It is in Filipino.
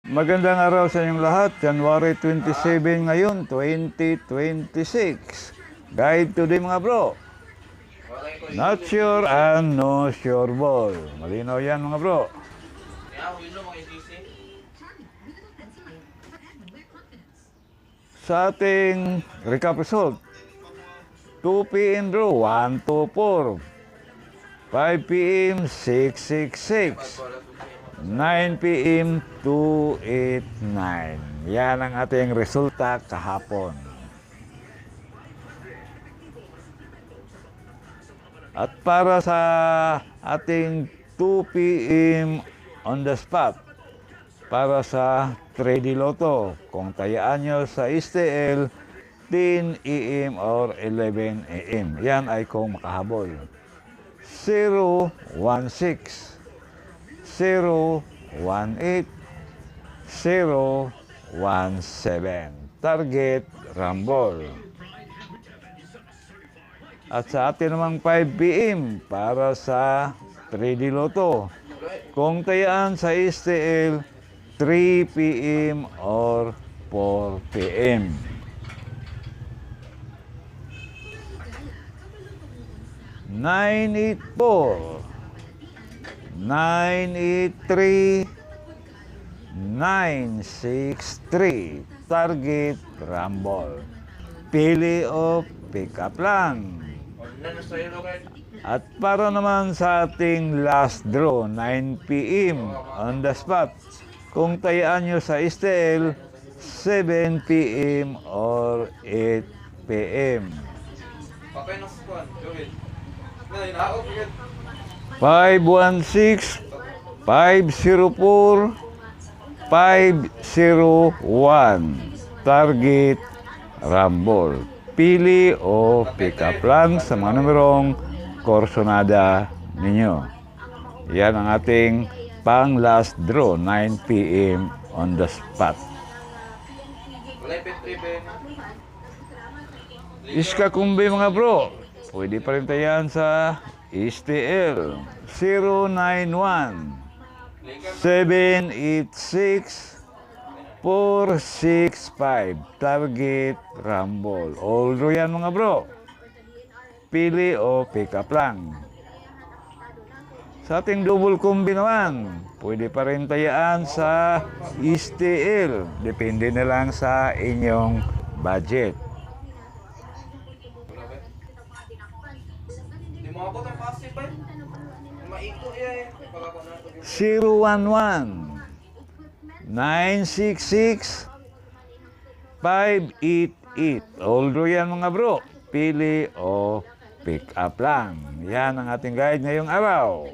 Magandang araw sa inyong lahat. January 27 ngayon, 2026. Guide today mga bro. Not sure and no sure ball. Malinaw yan mga bro. Sa ating recap result, 2 p.m. draw, 1, 2, 4. 5 p.m. 666. 9 p.m. 289. Yan ang ating resulta kahapon. At para sa ating 2 p.m. on the spot, para sa 3D Lotto, kung tayaan nyo sa STL, 10 a.m. or 11 a.m. Yan ay kung makahabol. 016 018 017. Target Rumble. At sa atin namang 5 p.m. para sa 3D Lotto. Kung tayaan sa STL, 3 p.m. or 4 p.m. (984) 983 963. Target Rumble. Pili o pick up lang. At para naman sa ating last draw, 9 p.m. on the spot. Kung tayaan nyo sa STL, 7 p.m. or 8 p.m. 516 504 501. Target Rumble. Pili o pick up lang sa mga numerong korsonada ninyo. Yan ang ating pang last draw, 9 p.m. on the spot. Iska kumbi mga bro, pwede pa rin tayan sa STL 091 786 465. Target Rumble. All draw yan mga bro. Pili o pick up lang. Sa ating double combi naman, pwede pa rin tayaan sa STL. Depende na lang sa inyong budget. 011 966 588. All draw yan mga bro. Pili o pick up lang. Yan ang ating guide ngayong araw.